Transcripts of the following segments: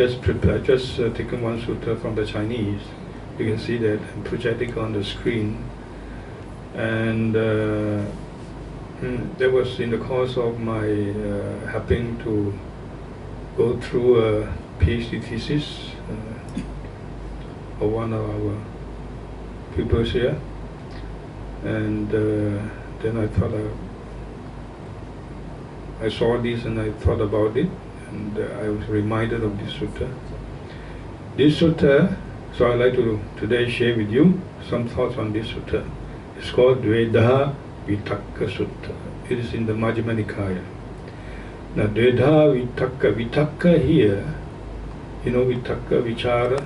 Just taken one sutta from the Chinese. You can see that and projected on the screen. And that was in the course of my helping to go through a PhD thesis of one of our pupils here. And then I thought, I saw this and I thought about it. And I was reminded of this sutta. This sutta, so I'd like to today share with you some thoughts on this sutta. It's called Dvedhāvitakkasuttaṃ. It is in the Majjhima Nikaya. Now Dvedhāvitakka, vitakka here, you know vitakka, vichara,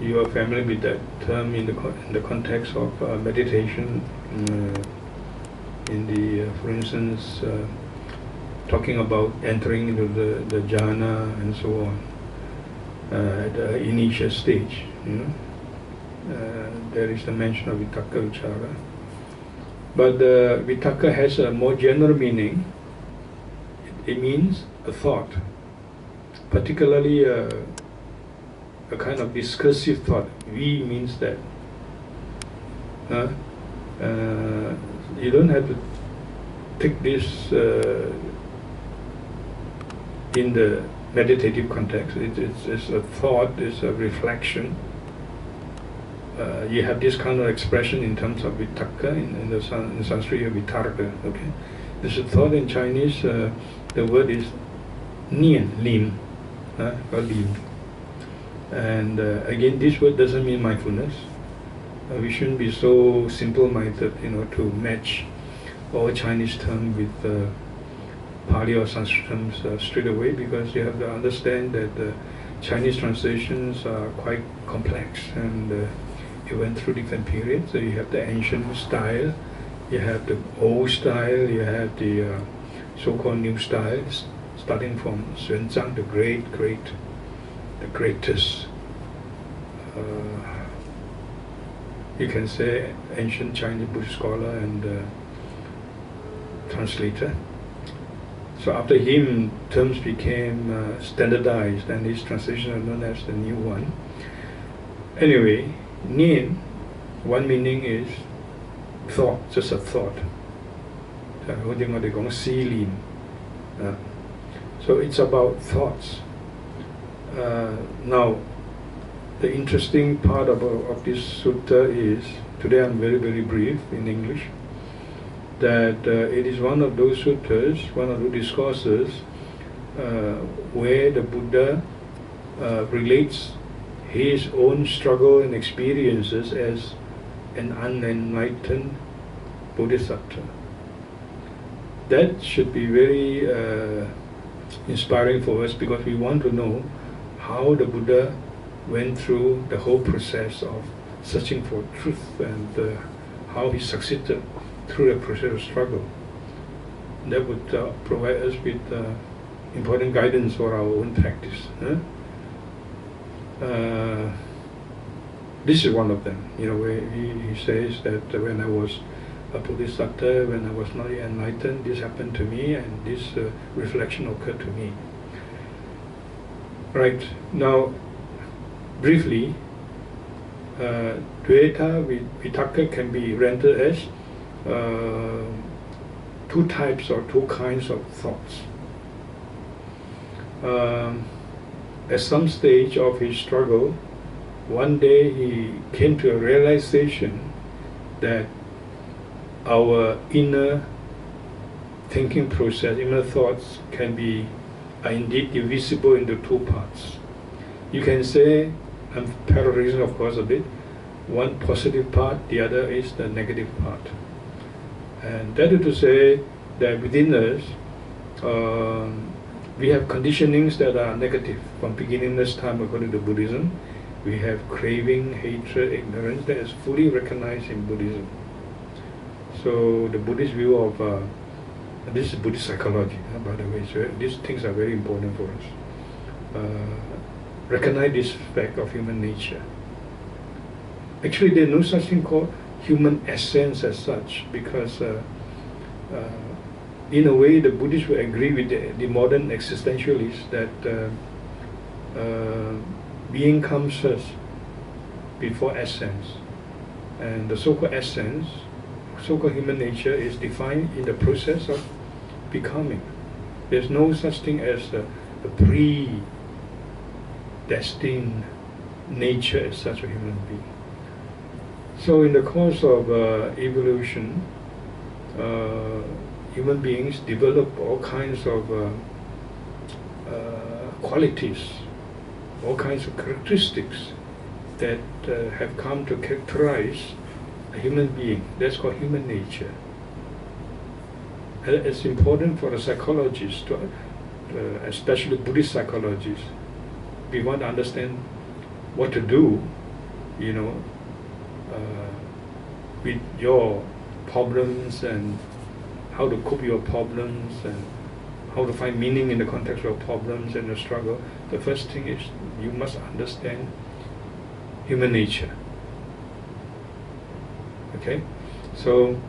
you are familiar with that term in the context of meditation, for instance, talking about entering into the jhana and so on, at the initial stage, you know. There is the mention of vitakka vichara. But vitakka has a more general meaning. It means a thought, particularly a kind of discursive thought. V means that. You don't have to take this in the meditative context. It's a thought, it's a reflection. You have this kind of expression in terms of vitakka, in Sanskrit vitarka. Okay, this is thought. In Chinese. The word is nian, lim, or lim. And again, this word doesn't mean mindfulness. We shouldn't be so simple-minded, you know, to match all Chinese terms with Pali or Sanskrit terms straight away, because you have to understand that the Chinese translations are quite complex, and it went through different periods. So you have the ancient style, you have the old style, you have the so-called new styles, starting from Xuanzang, the greatest. You can say ancient Chinese Buddhist scholar and translator. So after him, terms became standardized, and his translation is known as the new one. Anyway, nian, one meaning is thought, just a thought. So it's about thoughts. Now, the interesting part of this sutta is, today I'm very, very brief in English, that it is one of those suttas, one of those discourses where the Buddha relates his own struggle and experiences as an unenlightened bodhisattva. That should be very inspiring for us, because we want to know how the Buddha went through the whole process of searching for truth, and how he succeeded through the process of struggle. That would provide us with important guidance for our own practice. This is one of them, you know, where he says that when I was a bodhisattva, when I was not yet enlightened, this happened to me, and this reflection occurred to me. Right, now, briefly, Dvedhāvitakka can be rendered as two types or two kinds of thoughts. At some stage of his struggle, one day he came to a realization that our inner thinking process, inner thoughts are indeed divisible into two parts. You can say, I'm paraphrasing of course a bit, one positive part, the other is the negative part. And that is to say that within us, we have conditionings that are negative. From beginningless time, according to Buddhism, we have craving, hatred, ignorance that is fully recognized in Buddhism. So the Buddhist view of, this is Buddhist psychology, by the way, so these things are very important for us. Recognize this fact of human nature. Actually, there is no such thing called human essence as such, because in a way the Buddhists will agree with the modern existentialists that being comes first before essence. And the so-called essence, so-called human nature, is defined in the process of becoming. There's no such thing as a predestined nature as such a human being. So in the course of evolution, human beings develop all kinds of qualities, all kinds of characteristics that have come to characterize a human being. That's called human nature. It's important for the psychologists, especially Buddhist psychologists. We want to understand what to do, with your problems and how to cope your problems and how to find meaning in the context of problems and the struggle. The first thing is you must understand human nature. Okay? So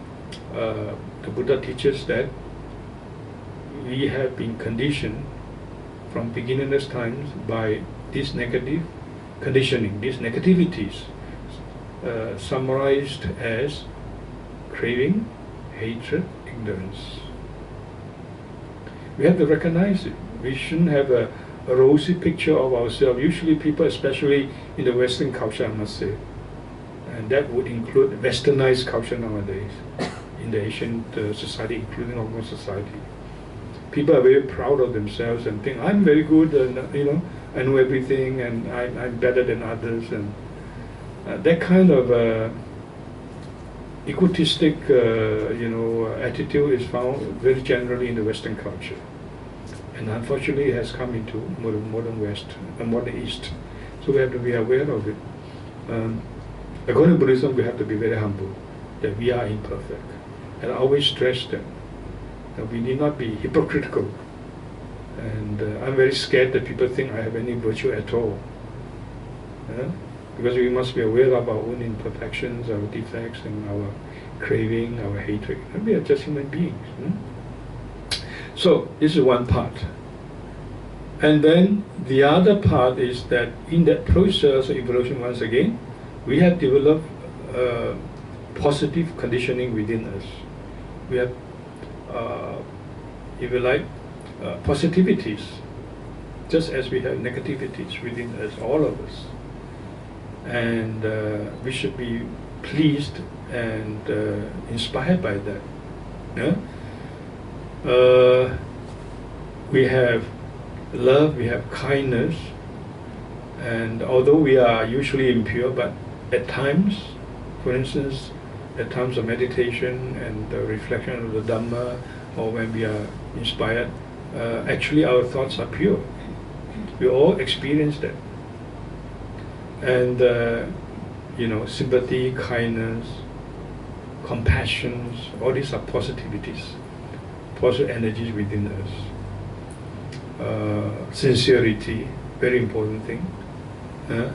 the Buddha teaches that we have been conditioned from beginningless times by this negative conditioning, these negativities, summarized as craving, hatred, ignorance. We have to recognize it. We shouldn't have a rosy picture of ourselves. Usually people, especially in the Western culture, I must say, and that would include westernized culture nowadays, in the Asian society, including Hong Kong society. People are very proud of themselves and think, I'm very good, and I know everything, and I'm better than others, and that kind of egotistic, attitude is found very generally in the Western culture, and unfortunately, it has come into modern West, modern East. So we have to be aware of it. According to Buddhism, we have to be very humble, that we are imperfect, and I always stress that we need not be hypocritical. And I'm very scared that people think I have any virtue at all. Because we must be aware of our own imperfections, our defects, and our craving, our hatred. And we are just human beings. So this is one part. And then the other part is that in that process of evolution, once again, we have developed positive conditioning within us. We have, if you like, positivities, just as we have negativities within us, all of us. And we should be pleased and inspired by that. We have love, we have kindness, and although we are usually impure, but at times, for instance, at times of meditation and the reflection of the Dhamma, or when we are inspired, actually our thoughts are pure. We all experience that. And sympathy, kindness, compassion, all these are positivities, positive energies within us. Sincerity, very important thing. And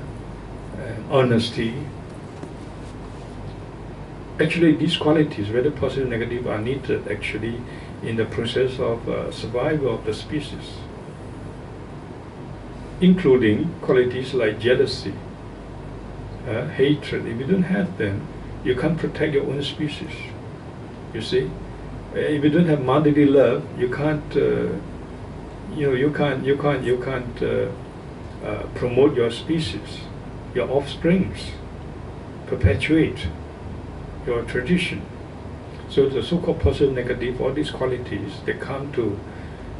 honesty. Actually, these qualities, whether positive or negative, are needed actually in the process of survival of the species, including qualities like jealousy, hatred. If you don't have them, you can't protect your own species. You see, if you don't have motherly love, you can't, you can't promote your species, your offsprings, perpetuate your tradition. So the so-called positive, negative, all these qualities, they come to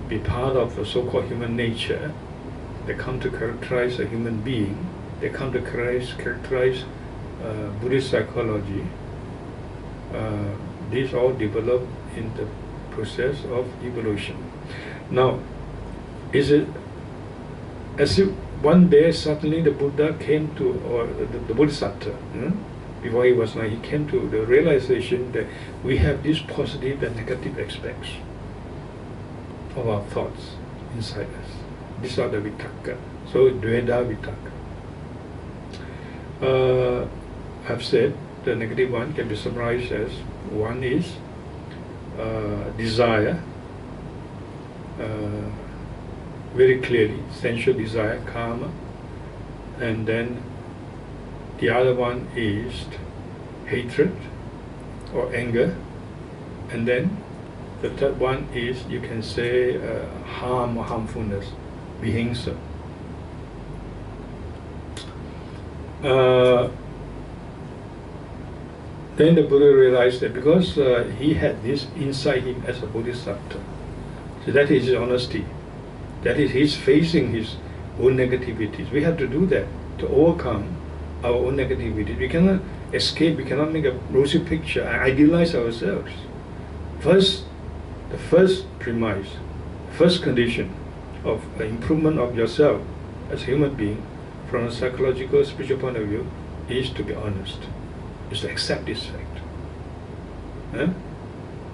be part of the so-called human nature. They come to characterize a human being. They come to characterize Buddhist psychology. These all develop in the process of evolution. Now, is it as if one day suddenly the Buddha came to, or the Bodhisattva, before he was like, he came to the realization that we have these positive and negative aspects of our thoughts inside us. These are the vitakka. So Dvedhāvitakkasuttaṃ. I've said the negative one can be summarized as one is very clearly, sensual desire, karma, and then the other one is hatred or anger, and then the third one is, you can say, harm or harmfulness, vihingsa. Then the Buddha realized that because he had this inside him as a bodhisattva, so that is his honesty, that is he's facing his own negativities. We have to do that to overcome our own negativities. We cannot escape, we cannot make a rosy picture, idealize ourselves. The first premise, first condition of improvement of yourself as a human being from a psychological, spiritual point of view is to be honest, is to accept this fact.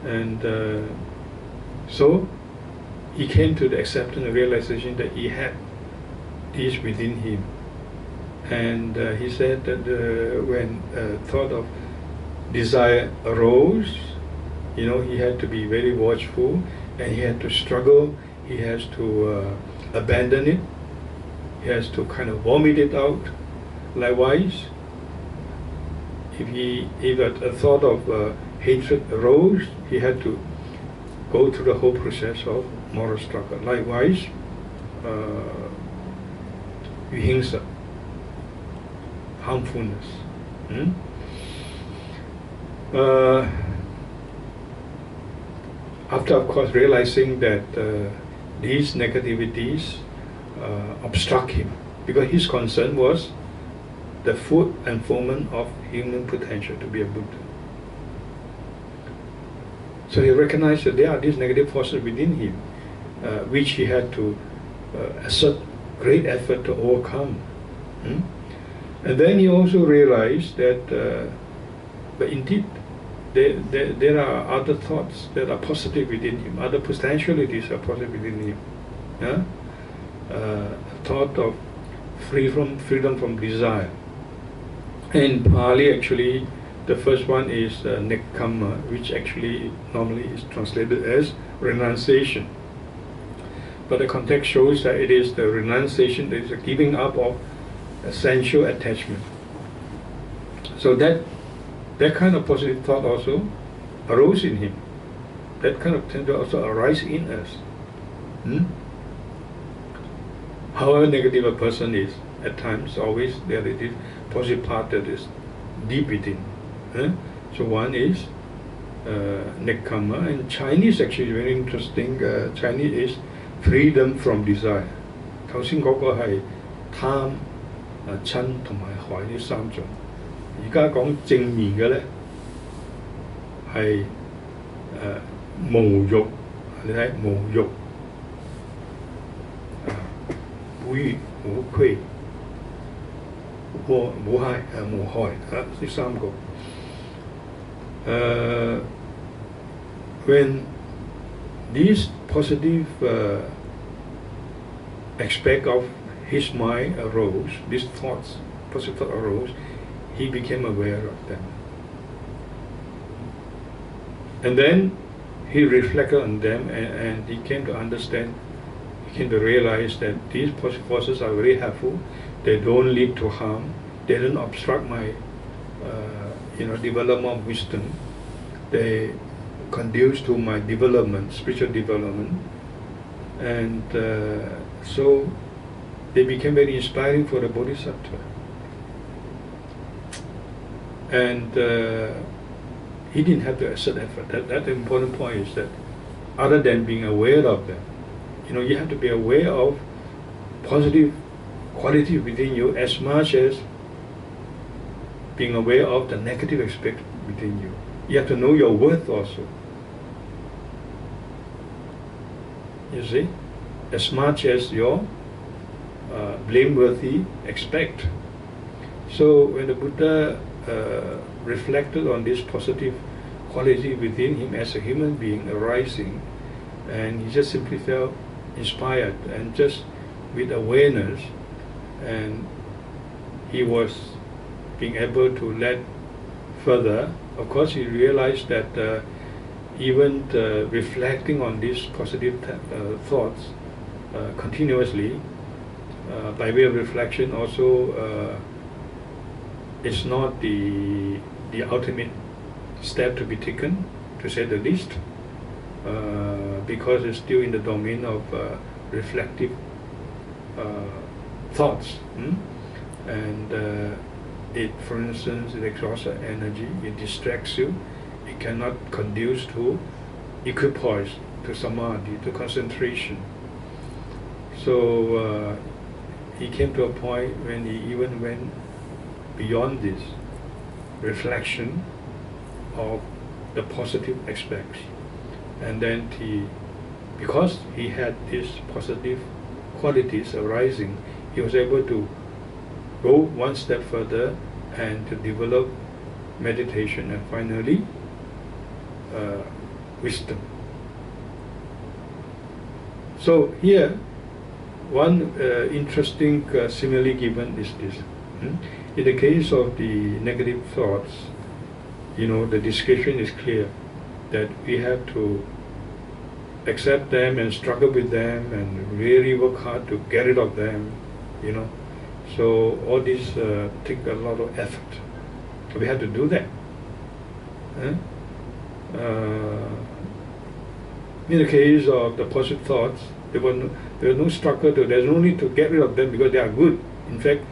And so he came to the acceptance and realization that he had this within him. And he said that when thought of desire arose, he had to be very watchful, and he had to struggle, he has to abandon it, he has to kind of vomit it out. Likewise, if a thought of hatred arose, he had to go through the whole process of moral struggle. Likewise, vihingsa, harmfulness. After, of course, realizing that these negativities obstruct him, because his concern was the full unfoldment of human potential to be a Buddha. So he recognized that there are these negative forces within him, which he had to exert great effort to overcome. And then he also realized that, but indeed, there are other thoughts that are positive within him, other potentialities are positive within him. Thought of freedom from desire. In Pali, actually, the first one is nekkhamma, which actually normally is translated as renunciation. But the context shows that it is the renunciation, that is the giving up of sensual attachment. So that kind of positive thought also arose in him. That kind of tend to also arise in us. However negative a person is, at times, always there is this positive part that is deep within. So one is nekkhamma, and Chinese actually is very interesting. Chinese is freedom from desire. 頭先嗰個係貪、嗔同埋害呢三種。而家講正面嘅咧係無欲，你睇無欲、無欲、無愧、無害、無害呢三個。When these positive aspect of his mind arose, these thoughts, positive thoughts arose, he became aware of them. And then he reflected on them, and he came to understand, he came to realize that these positive forces are very helpful. They don't lead to harm. They don't obstruct my development of wisdom. They conduce to my development, spiritual development. And so they became very inspiring for the Bodhisattva. And he didn't have to exert effort. That the important point is that other than being aware of them, you have to be aware of positive quality within you as much as being aware of the negative aspect within you. You have to know your worth also. You see, as much as your blameworthy aspect. So when the Buddha reflected on this positive quality within him as a human being arising, and he just simply felt inspired and just with awareness, and he was being able to let further. Of course, he realized that even reflecting on these positive thoughts continuously by way of reflection also it's not the ultimate step to be taken, to say the least, because it's still in the domain of reflective thoughts. And it, for instance, it exhausts energy, it distracts you, it cannot conduce to equipoise, to samadhi, to concentration. So he came to a point when he even went beyond this reflection of the positive aspects, and then because he had these positive qualities arising, he was able to go one step further and to develop meditation and finally wisdom. So here, one interesting simile given is this. In the case of the negative thoughts, the description is clear that we have to accept them and struggle with them and really work hard to get rid of them, So all this take a lot of effort. We have to do that. In the case of the positive thoughts, there was no struggle. There's no need to get rid of them because they are good. In fact,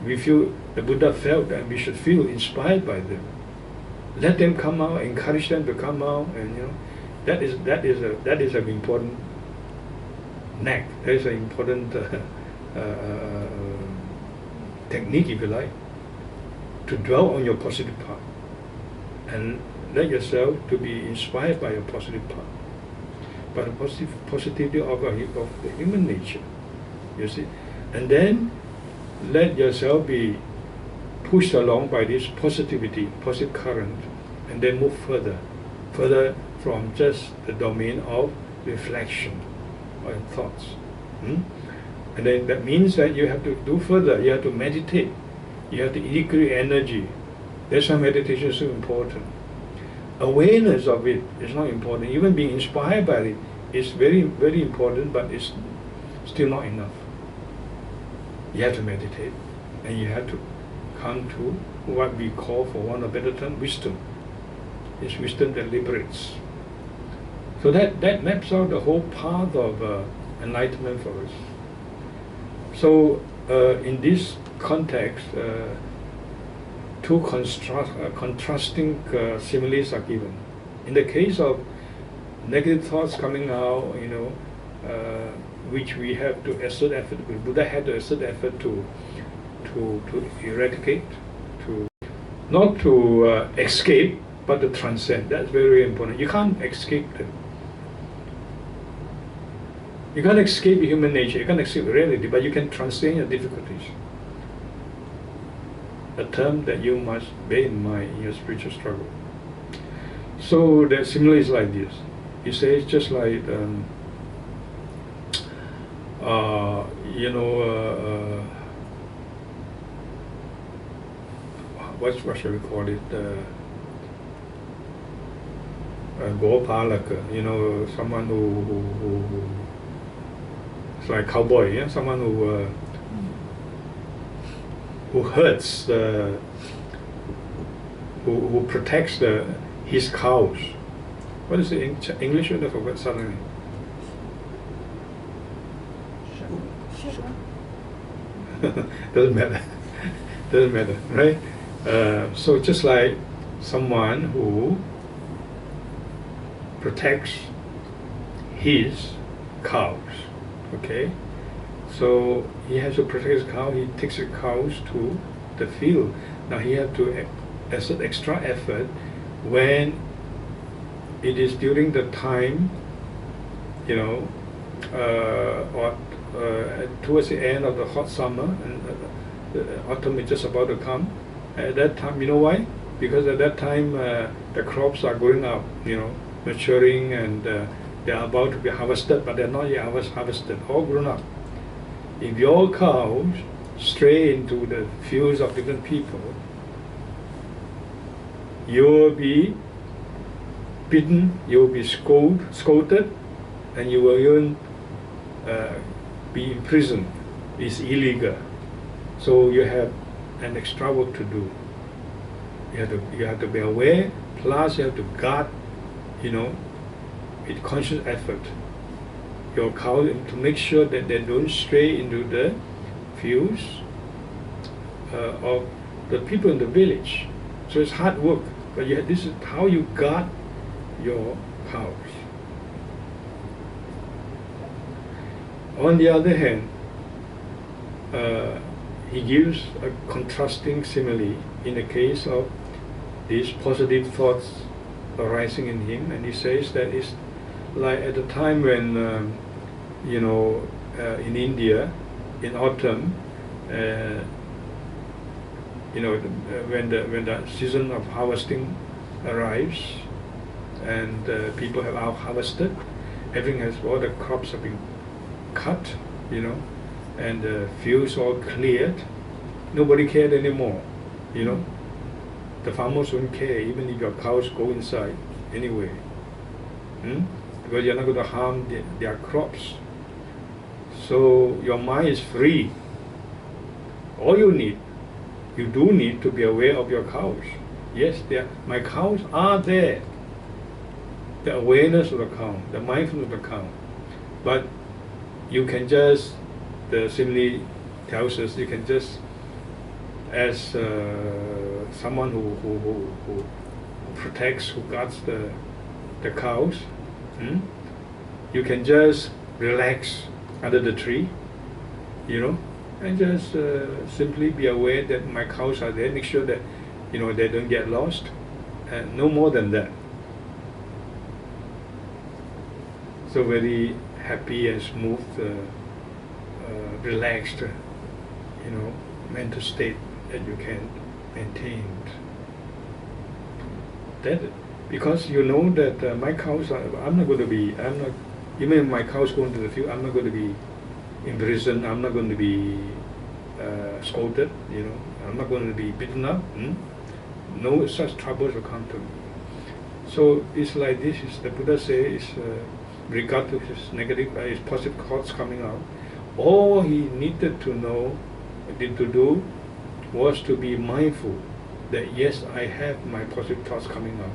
we feel the Buddha felt that we should feel inspired by them. Let them come out, encourage them to come out, and that is an important knack. That is an important technique, if you like, to dwell on your positive part and let yourself to be inspired by your positive part, by the positivity of the human nature. You see, and then let yourself be pushed along by this positivity, positive current, and then move further from just the domain of reflection or thoughts. And then that means that you have to do further, you have to meditate, you have to integrate energy. That's why meditation is so important. Awareness of it is not important. Even being inspired by it is very, very important, but it's still not enough. You have to meditate, and you have to come to what we call, for want of a better term, wisdom. It's wisdom that liberates. So that maps out the whole path of enlightenment for us. So in this context, two contrasting similes are given. In the case of negative thoughts coming out, which we have to exert effort, Buddha had to exert effort to eradicate, not to escape, but to transcend. That's very, very important. You can't escape them. You can't escape human nature, you can't escape reality, but you can transcend your difficulties. A term that you must bear in mind in your spiritual struggle. So the simile is like this. You say it's just like, what shall we call it? Gopalaka, someone who it's like cowboy, yeah, someone who hurts, who protects his cows. What is the English word? I forgot suddenly. Doesn't matter. Doesn't matter, right? So just like someone who protects his cows, okay? So he has to protect his cow. He takes the cows to the field. Now he has to exert extra effort when it is during the time, or towards the end of the hot summer, and autumn is just about to come. At that time, you know why? Because at that time the crops are growing up, maturing, and they are about to be harvested, but they're not yet harvested, all grown up. If your cows stray into the fields of different people, you will be beaten, you will be scolded, and you will even be imprisoned. It's illegal. So you have an extra work to do. You have to be aware, plus you have to guard, with conscious effort, your cow to make sure that they don't stray into the fields of the people in the village. So it's hard work, but this is how you guard your cows. On the other hand, he gives a contrasting simile in the case of these positive thoughts arising in him, and he says that it's like at the time when, in India, in autumn, when the season of harvesting arrives, and people have harvested, everything all the crops have been cut, and the fields all cleared. Nobody cared anymore, The farmers won't care even if your cows go inside anyway, because you're not going to harm their crops. So your mind is free. All you do need to be aware of your cows. Yes, my cows are there. The awareness of the cow, the mindfulness of the cow. But you can just, the simile tells us, you can just, as someone who protects, who guards the cows, you can just relax under the tree, and just simply be aware that my cows are there, make sure that, they don't get lost, and no more than that. So very happy and smooth, relaxed, mental state that you can maintain. That, because you know that my cows are, even if my cows go into the field, I'm not going to be imprisoned, I'm not going to be scolded, I'm not going to be beaten up. No such troubles will come to me. So it's like this, the Buddha says, regard to his negative, his positive thoughts coming out, all he needed to do was to be mindful that yes, I have my positive thoughts coming out,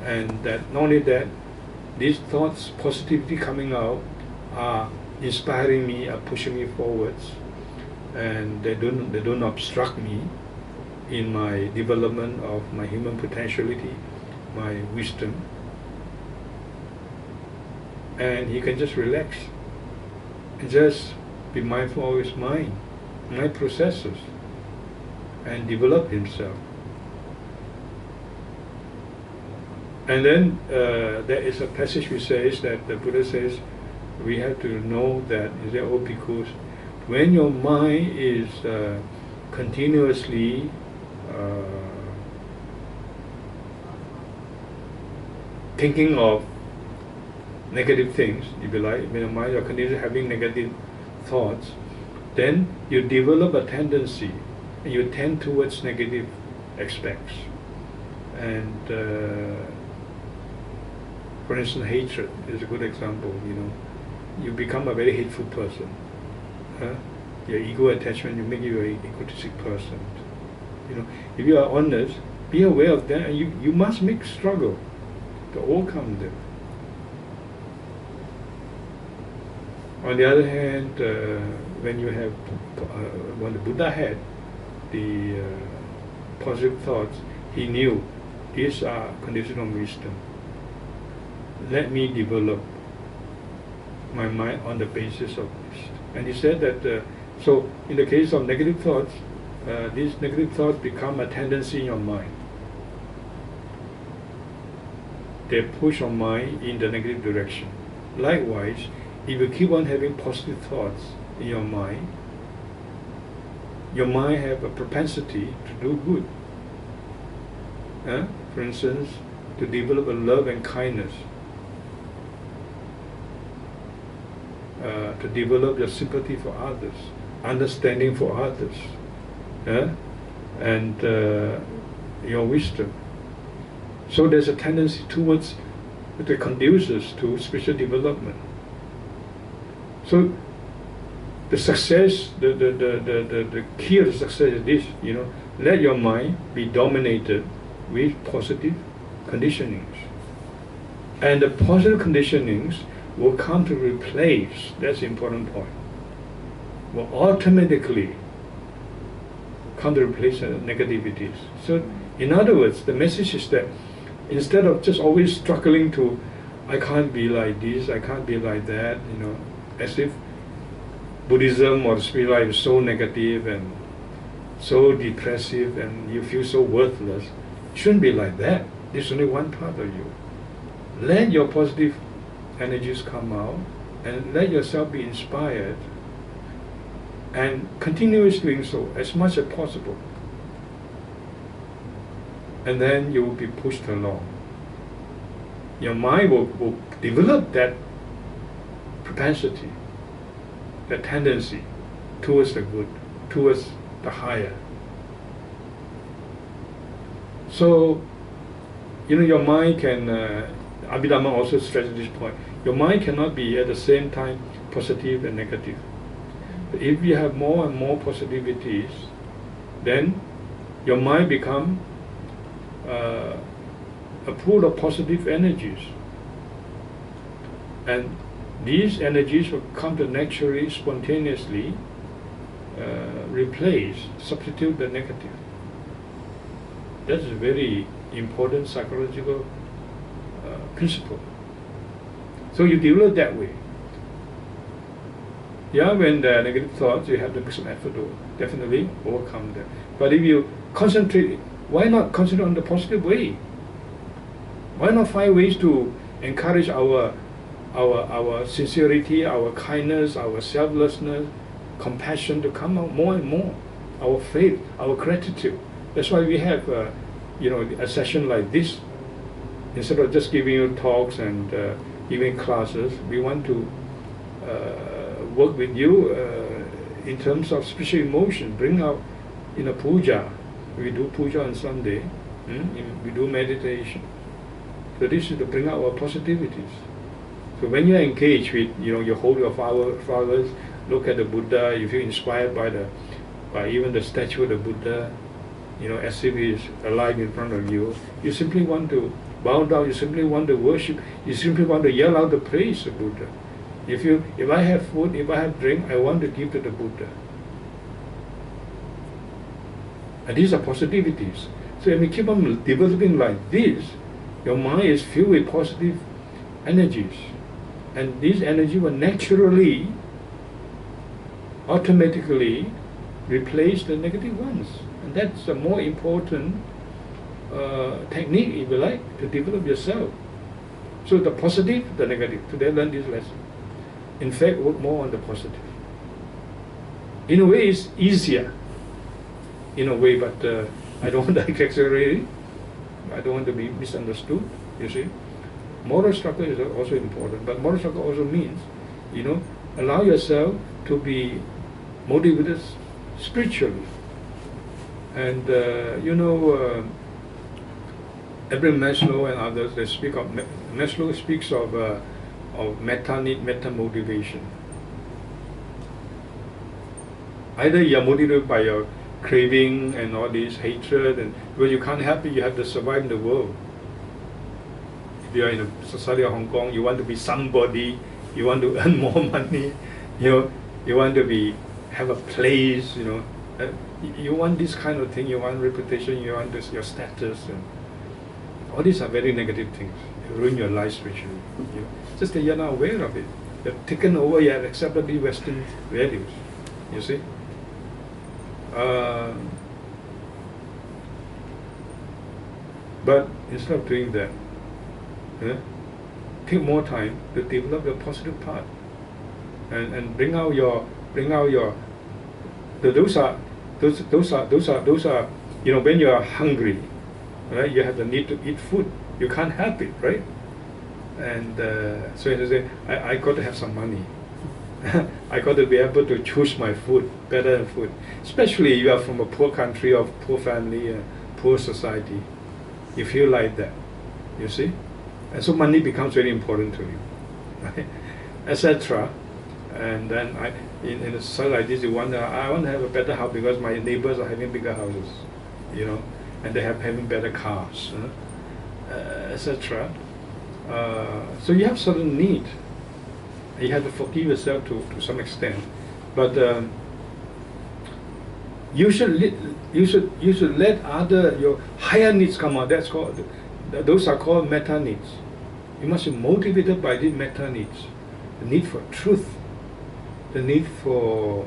and that not only that, these thoughts, positivity coming out, are inspiring me, are pushing me forwards, and they don't obstruct me in my development of my human potentiality, my wisdom. And he can just relax and just be mindful of his mind processes, and develop himself. And then there is a passage which says that the Buddha says we have to know that, is there, oh bhikkhus, when your mind is continuously thinking of negative things, if you like, when your mind is continuously having negative thoughts, then you develop a tendency, and you tend towards negative aspects. And for instance, hatred is a good example. You become a very hateful person. Your ego attachment, you make you an egotistic person. If you are honest, be aware of that, and you must make struggle to overcome them. On the other hand, when the Buddha had the positive thoughts, he knew these are conditions of wisdom. Let me develop my mind on the basis of this. And he said that, so in the case of negative thoughts, these negative thoughts become a tendency in your mind. They push your mind in the negative direction. Likewise, if you keep on having positive thoughts in your mind have a propensity to do good. For instance, to develop a love and kindness, to develop your sympathy for others, understanding for others, and your wisdom. So there's a tendency towards, that conduces to spiritual development. So the success, the key of the success is this, let your mind be dominated with positive conditionings. And the positive conditionings will come to replace, that's the important point, will automatically come to replace negativities. So in other words, the message is that instead of just always struggling to, I can't be like this, I can't be like that, as if Buddhism or spirit life is so negative and so depressive and you feel so worthless. It shouldn't be like that. There's only one part of you. Let your positive energies come out and let yourself be inspired and continuously doing so as much as possible. And then you will be pushed along. Your mind will develop that propensity, the tendency towards the good, towards the higher. So, your mind can, Abhidhamma also stresses this point, your mind cannot be at the same time positive and negative. But if you have more and more positivities, then your mind becomes a pool of positive energies. And these energies will come to naturally, spontaneously replace, substitute the negative. That's a very important psychological principle. So you develop that way. Yeah, when the negative thoughts, you have to make some effort to definitely overcome them. But if you concentrate, why not concentrate on the positive way? Why not find ways to encourage our sincerity, our kindness, our selflessness, compassion to come out more and more, our faith, our gratitude. That's why we have a session like this. Instead of just giving you talks and giving classes, we want to work with you in terms of spiritual emotion. Bring out puja. We do puja on Sunday. We do meditation. So this is to bring out our positivities. So when you are engaged with, you hold your flowers, look at the Buddha, you feel inspired by even the statue of the Buddha, as if he is alive in front of you. You simply want to bow down, you simply want to worship, you simply want to yell out the praise of Buddha. If I have food, if I have drink, I want to give to the Buddha. And these are positivities. So if we keep on developing like this, your mind is filled with positive energies. And these energies will naturally, automatically replace the negative ones. And that's a more important technique, if you like, to develop yourself. So the positive, the negative. Today learn this lesson. In fact, work more on the positive. In a way, it's easier. In a way, but I don't want to exaggerate it. I don't want to be misunderstood, you see. Moral struggle is also important, but moral struggle also means, allow yourself to be motivated spiritually. And, Abraham Maslow and others, they speak of, Maslow speaks of metta need, metta motivation. Either you are motivated by your craving and all this hatred, and because you can't help it, you have to survive in the world. If you are in the society of Hong Kong, you want to be somebody, you want to earn more money, you want to have a place, you want this kind of thing, you want reputation, you want your status, and all these are very negative things. They ruin your life spiritually. Just that you're not aware of it. You've taken over, you have accepted the Western values. You see? But instead of doing that, take more time to develop your positive part, and bring out your those are when you are hungry, right? You have the need to eat food. You can't help it, right? And so you say, I got to have some money. I got to be able to choose my food better than food. Especially you are from a poor country, or poor family, poor society. You feel like that, you see? And so money becomes very important to you, right? Etc. And then in a society like this, you wonder, I want to have a better house because my neighbors are having bigger houses, and they have having better cars, etc. So you have certain need. You have to forgive yourself to some extent, but you should let your higher needs come out. Those are called metta needs. You must be motivated by these metta needs. The need for truth, the need for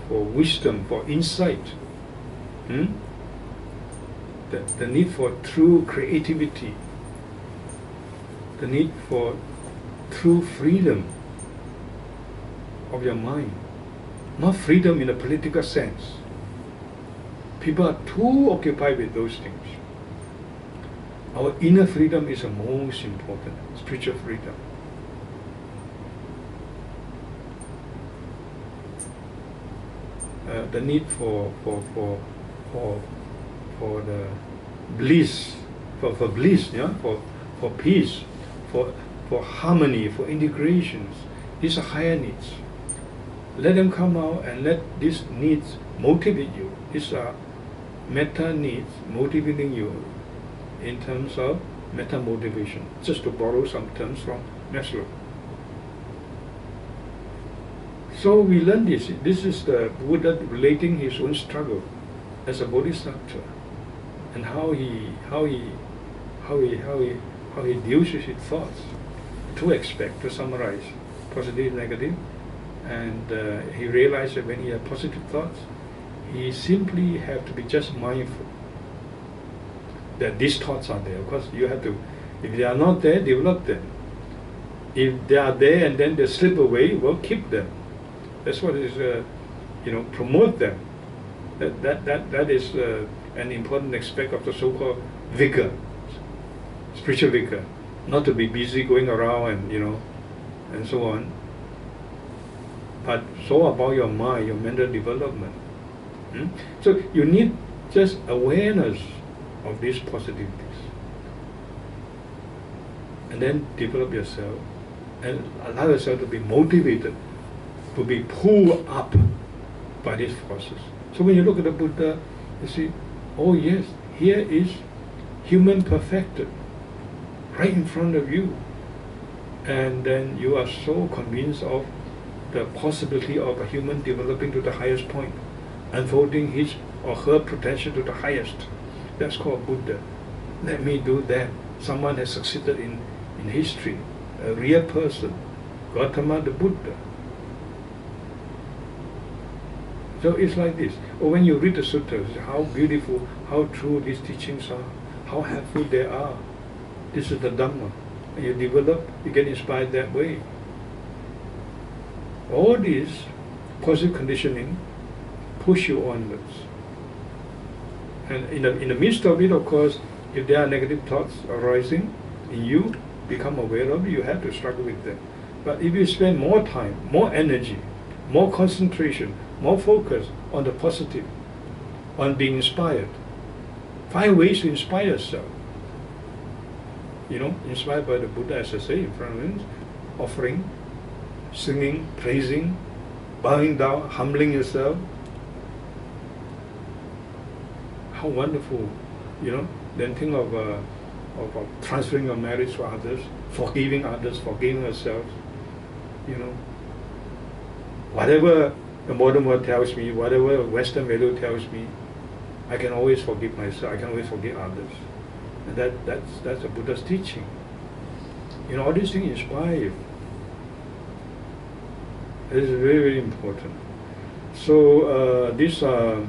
wisdom, for insight, the need for true creativity, the need for true freedom of your mind, not freedom in a political sense. People are too occupied with those things. Our inner freedom is the most important, spiritual freedom. The need for the bliss, for bliss, for peace, for harmony, for integrations. These are higher needs. Let them come out and let these needs motivate you. These are metta needs motivating you in terms of metta motivation, just to borrow some terms from Maslow. So we learn this. This is the Buddha relating his own struggle as a bodhisattva, and how he deals with his thoughts. Two aspects to summarize: positive, negative, and he realized that when he had positive thoughts, he simply have to be just mindful that these thoughts are there. Of course, you have to. If they are not there, develop them. If they are there and then they slip away, well, keep them. That's what is, promote them. That is an important aspect of the so-called vigor, spiritual vigor. Not to be busy going around and so on. But so about your mind, your mental development. So you need just awareness of these positivities, and then develop yourself and allow yourself to be motivated, to be pulled up by these forces. So when you look at the Buddha, you see, oh yes, here is human perfected right in front of you, and then you are so convinced of the possibility of a human developing to the highest point, unfolding his or her potential to the highest. That's called Buddha. Let me do that. Someone has succeeded in history, a real person, Gautama the Buddha. So it's like this. Or when you read the sutras, how beautiful, how true these teachings are, how helpful they are. This is the Dhamma. And you develop, you get inspired that way. All this positive conditioning push you onwards. And in the midst of it, of course, if there are negative thoughts arising in you, become aware of it, you have to struggle with them. But if you spend more time, more energy, more concentration, more focus on the positive, on being inspired, find ways to inspire yourself. Inspired by the Buddha, as I say, in front of him, offering, singing, praising, bowing down, humbling yourself. How wonderful, Then think of transferring your merits to others, forgiving ourselves. Whatever the modern world tells me, whatever Western value tells me, I can always forgive myself. I can always forgive others, and that's the Buddha's teaching. All these things inspire you. It is very, very important. So these are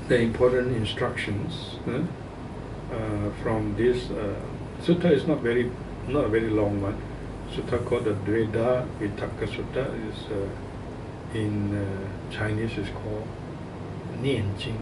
the important instructions from this sutta. Is not a very long one. Sutta called the Dvedhāvitakkasuttaṃ is in Chinese is called 念经